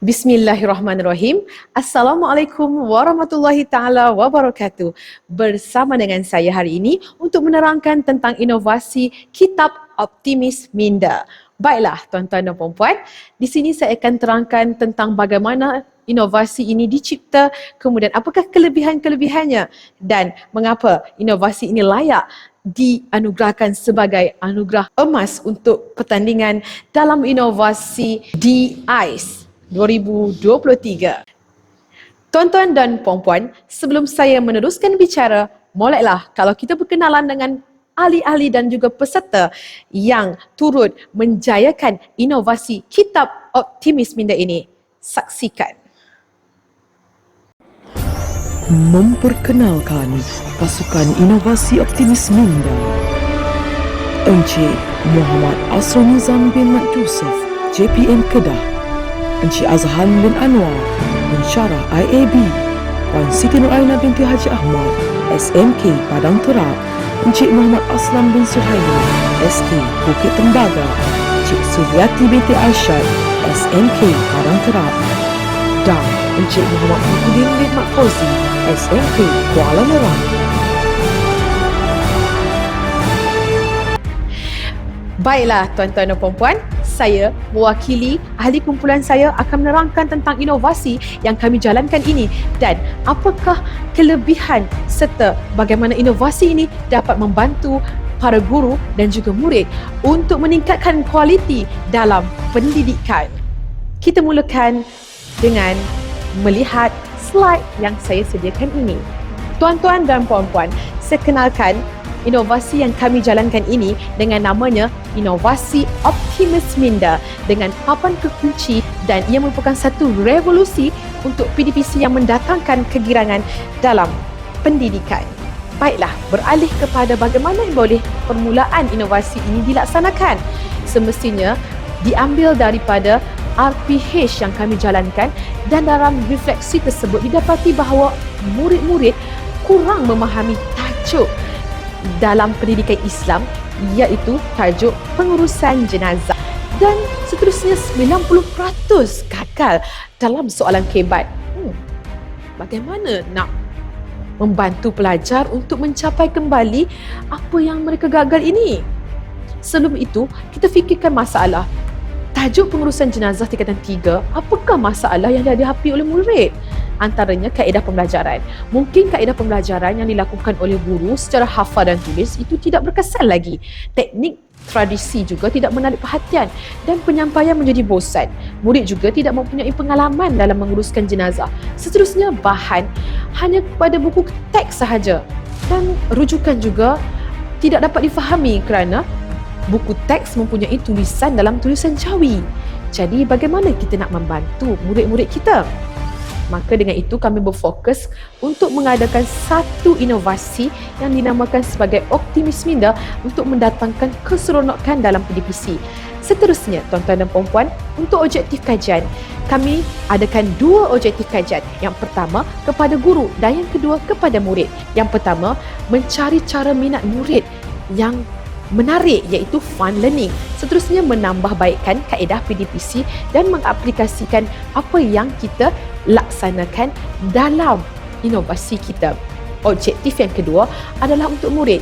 Bismillahirrahmanirrahim. Assalamualaikum warahmatullahi ta'ala wabarakatuh. Bersama dengan saya hari ini untuk menerangkan tentang inovasi Kitab Optimis Minda. Baiklah tuan-tuan dan puan-puan, di sini saya akan terangkan tentang bagaimana inovasi ini dicipta, kemudian apakah kelebihan-kelebihannya dan mengapa inovasi ini layak dianugerahkan sebagai anugerah emas untuk pertandingan dalam inovasi DICE 2023. Tuan-tuan dan puan-puan, sebelum saya meneruskan bicara, moleklah kalau kita berkenalan dengan ahli-ahli dan juga peserta yang turut menjayakan inovasi Kitab Optimis Minda ini. Saksikan. Memperkenalkan pasukan inovasi Optimis Minda. Encik Muhammad Asrul Nizam bin Mat Yusof, JPM Kedah. Encik Azhan bin Anwar, Pensyarah IAB. Puan Siti Nuraina binti Haji Ahmad, SMK Padang Terap. Encik Muhammad Aslam bin Suhaimi, SK Bukit Tembaga. Encik Suryati binti Arsyad, SMK Padang Terap. Dan Encik Muhammad Muhyiddin bin Mat Fauzi, SMK Kuala Nerang. Baiklah tuan-tuan dan puan-puan, saya mewakili ahli kumpulan saya akan menerangkan tentang inovasi yang kami jalankan ini dan apakah kelebihan serta bagaimana inovasi ini dapat membantu para guru dan juga murid untuk meningkatkan kualiti dalam pendidikan. Kita mulakan dengan melihat slide yang saya sediakan ini. Tuan-tuan dan puan-puan, saya kenalkan inovasi yang kami jalankan ini dengan namanya Inovasi Optimis Minda dengan papan kekunci dan ia merupakan satu revolusi untuk PDPC yang mendatangkan kegirangan dalam pendidikan. Baiklah, beralih kepada bagaimana boleh permulaan inovasi ini dilaksanakan. Semestinya diambil daripada RPH yang kami jalankan dan dalam refleksi tersebut didapati bahawa murid-murid kurang memahami tajuk dalam pendidikan Islam iaitu tajuk pengurusan jenazah dan seterusnya 90% gagal dalam soalan kebat. Bagaimana nak membantu pelajar untuk mencapai kembali apa yang mereka gagal ini? Sebelum itu, kita fikirkan masalah tajuk pengurusan jenazah tingkatan 3, apakah masalah yang dihadapi oleh murid? Antaranya kaedah pembelajaran. Mungkin kaedah pembelajaran yang dilakukan oleh guru secara hafal dan tulis itu tidak berkesan lagi. Teknik tradisi juga tidak menarik perhatian dan penyampaian menjadi bosan. Murid juga tidak mempunyai pengalaman dalam menguruskan jenazah. Seterusnya, bahan hanya kepada buku teks sahaja dan rujukan juga tidak dapat difahami kerana buku teks mempunyai tulisan dalam tulisan Jawi. Jadi bagaimana kita nak membantu murid-murid kita? Maka dengan itu kami berfokus untuk mengadakan satu inovasi yang dinamakan sebagai Optimis Minda untuk mendatangkan keseronokan dalam PDPC. Seterusnya, tuan-tuan dan puan-puan, untuk objektif kajian, kami adakan dua objektif kajian. Yang pertama kepada guru dan yang kedua kepada murid. Yang pertama, mencari cara minat murid yang menarik iaitu fun learning. Seterusnya, menambah baikkan kaedah PDPC dan mengaplikasikan apa yang kita laksanakan dalam inovasi kita. Objektif yang kedua adalah untuk murid.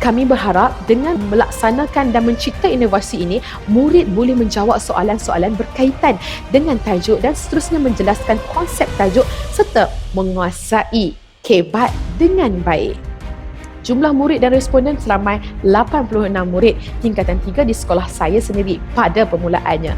Kami berharap dengan melaksanakan dan mencipta inovasi ini, murid boleh menjawab soalan-soalan berkaitan dengan tajuk dan seterusnya menjelaskan konsep tajuk serta menguasai kebat dengan baik. Jumlah murid dan responden seramai 86 murid tingkatan 3 di sekolah saya sendiri pada permulaannya.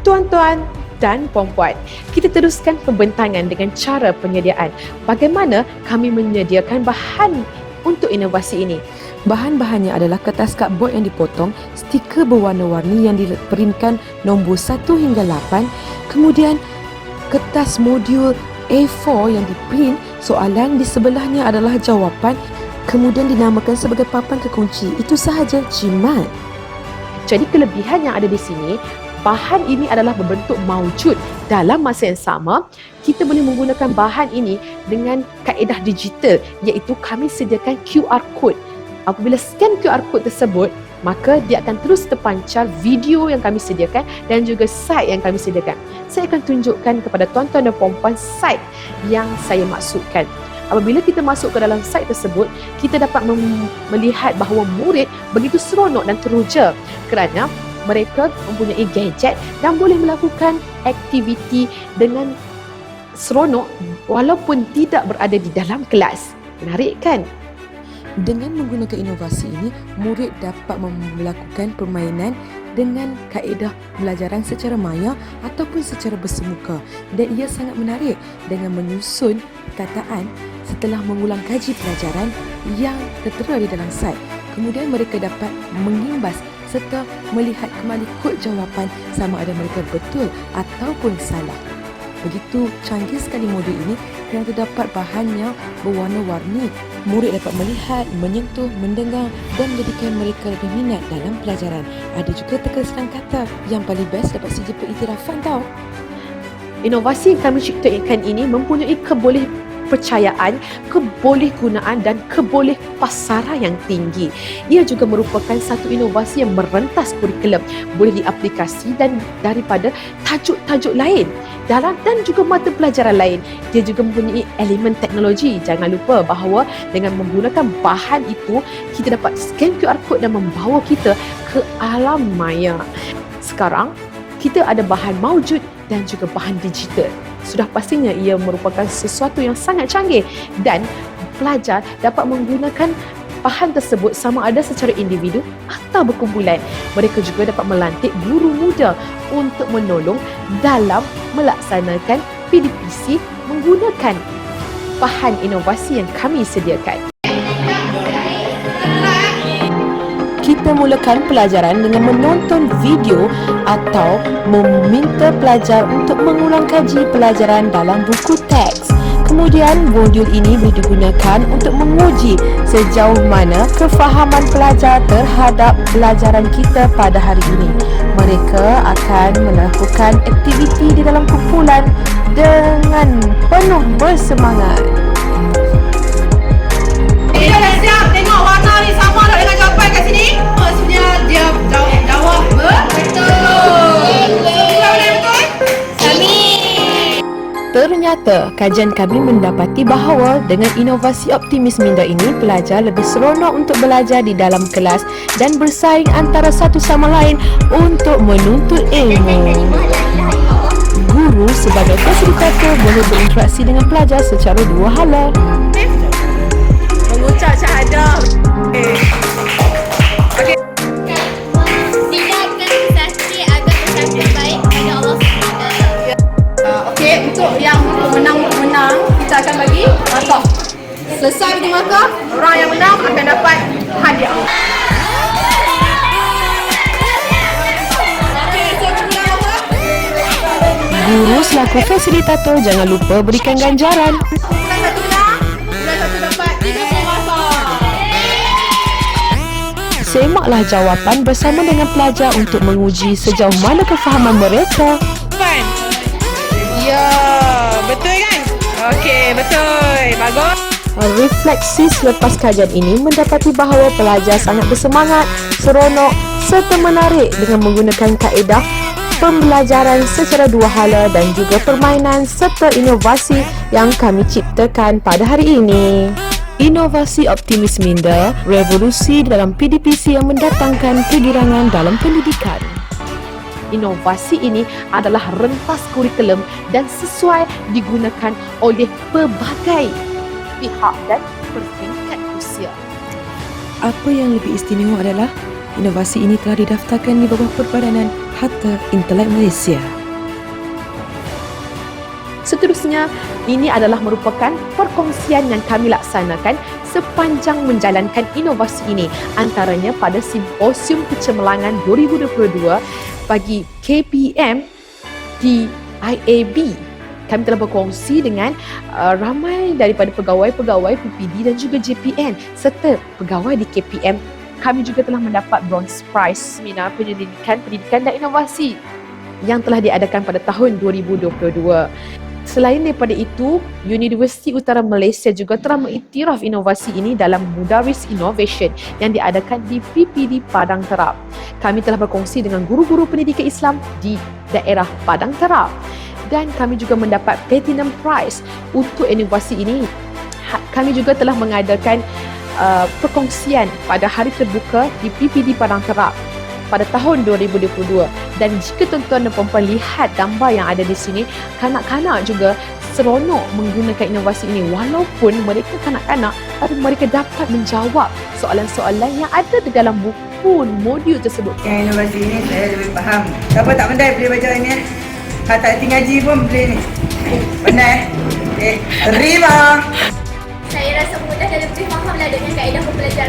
Tuan-tuan dan puan-puan, kita teruskan pembentangan dengan cara penyediaan. Bagaimana kami menyediakan bahan untuk inovasi ini? Bahan-bahannya adalah kertas cardboard yang dipotong, stiker berwarna-warni yang diprintkan nombor 1 hingga 8, kemudian kertas modul A4 yang diprint, soalan di sebelahnya adalah jawapan, kemudian dinamakan sebagai papan kekunci. Itu sahaja, jimat. Jadi kelebihan yang ada di sini, bahan ini adalah berbentuk maujud. Dalam masa yang sama, kita boleh menggunakan bahan ini dengan kaedah digital iaitu kami sediakan QR code. Apabila scan QR code tersebut, maka dia akan terus terpancar video yang kami sediakan dan juga slide yang kami sediakan. saya akan tunjukkan kepada tuan-tuan dan puan-puan site yang saya maksudkan. Apabila kita masuk ke dalam site tersebut, kita dapat melihat bahawa murid begitu seronok dan teruja kerana mereka mempunyai gadget dan boleh melakukan aktiviti dengan seronok walaupun tidak berada di dalam kelas. Menarik kan? Dengan menggunakan inovasi ini, murid dapat melakukan permainan dengan kaedah pelajaran secara maya ataupun secara bersemuka, dan ia sangat menarik dengan menyusun perkataan setelah mengulang kaji pelajaran yang tertera di dalam site. Kemudian mereka dapat mengimbas serta melihat kembali kod jawapan sama ada mereka betul ataupun salah. Begitu canggih sekali modul ini kerana terdapat bahan yang berwarna-warni. Murid dapat melihat, menyentuh, mendengar dan menjadikan mereka lebih minat dalam pelajaran. Ada juga teka-serang kata. Yang paling best dapat sijil pengiktirafan tau. Inovasi yang kami ciptakan ini mempunyai kebolehpercayaan, kebolehgunaan dan kebolehpasaran yang tinggi. Ia juga merupakan satu inovasi yang merentas kurikulum, boleh diaplikasi dan daripada tajuk-tajuk lain dan juga mata pelajaran lain. Dia juga mempunyai elemen teknologi. Jangan lupa bahawa dengan menggunakan bahan itu, kita dapat scan QR code dan membawa kita ke alam maya. Sekarang, kita ada bahan maujud dan juga bahan digital. Sudah pastinya ia merupakan sesuatu yang sangat canggih dan pelajar dapat menggunakan bahan tersebut sama ada secara individu atau berkumpulan. Mereka juga dapat melantik guru muda untuk menolong dalam melaksanakan PDPC menggunakan bahan inovasi yang kami sediakan. Kita mulakan pelajaran dengan menonton video atau meminta pelajar untuk mengulang kaji pelajaran dalam buku teks. Kemudian modul ini boleh digunakan untuk menguji sejauh mana kefahaman pelajar terhadap pelajaran kita pada hari ini. Mereka akan melakukan aktiviti di dalam kumpulan dengan penuh bersemangat. Dia dah siap tengok warna ni sama tak dengan jawapan kat sini? Maksudnya dia jawab betul. Siapa yang betul? Kami. Ternyata kajian kami mendapati bahawa dengan inovasi Optimis Minda ini, pelajar lebih seronok untuk belajar di dalam kelas dan bersaing antara satu sama lain untuk menuntut ilmu. Guru sebagai fasilitator boleh berinteraksi dengan pelajar secara dua hala. Mengucap syahadah. Tinggalkan saksi agar tercapai baik pada Allah SWT. Okey, untuk yang menang kita akan bagi markah. Selesai bagi markah, orang yang menang akan dapat hadiah. Guru selaku fasilitator jangan lupa berikan ganjaran. Bulan satu menang, bulan satu dapat 30 markah. Semaklah jawapan bersama dengan pelajar untuk menguji sejauh mana kefahaman mereka. Ya, betul kan? Okey, betul. Bagus. Refleksi selepas kajian ini mendapati bahawa pelajar sangat bersemangat, seronok serta menarik dengan menggunakan kaedah pembelajaran secara dua hala dan juga permainan serta inovasi yang kami ciptakan pada hari ini. Inovasi Optimis Minda, revolusi dalam PDPC yang mendatangkan kegirangan dalam pendidikan. Inovasi ini adalah rentas kurikulum dan sesuai digunakan oleh pelbagai pihak dan bertingkat usia. Apa yang lebih istimewa adalah inovasi ini telah didaftarkan di bawah Perbadanan Harta Intelek Malaysia. Seterusnya, ini adalah merupakan perkongsian yang kami laksanakan sepanjang menjalankan inovasi ini, antaranya pada Simposium Kecemerlangan 2022 bagi KPM di IAB. Kami telah berkongsi dengan ramai daripada pegawai-pegawai PPD dan juga JPN serta pegawai di KPM. Kami juga telah mendapat Bronze Prize Seminar Pendidikan dan Inovasi yang telah diadakan pada tahun 2022. Selain daripada itu, Universiti Utara Malaysia juga telah mengiktiraf inovasi ini dalam Mudaris Innovation yang diadakan di PPD Padang Terap. Kami telah berkongsi dengan guru-guru pendidikan Islam di daerah Padang Terap dan kami juga mendapat Platinum Prize untuk inovasi ini. Kami juga telah mengadakan perkongsian pada hari terbuka di PPD Padang Terap pada tahun 2022, dan jika tuan-tuan dan puan-puan lihat gambar yang ada di sini, kanak-kanak juga seronok menggunakan inovasi ini walaupun mereka kanak-kanak, tapi mereka dapat menjawab soalan-soalan yang ada di dalam buku modul tersebut. Yang inovasi ini saya lebih faham. Siapa tak pandai boleh baca ini. Kalau tak tinggal ngaji pun boleh ni. Pandai. Terima. Saya rasa mudah dan lebih fahamlah dengan kaedah pembelajaran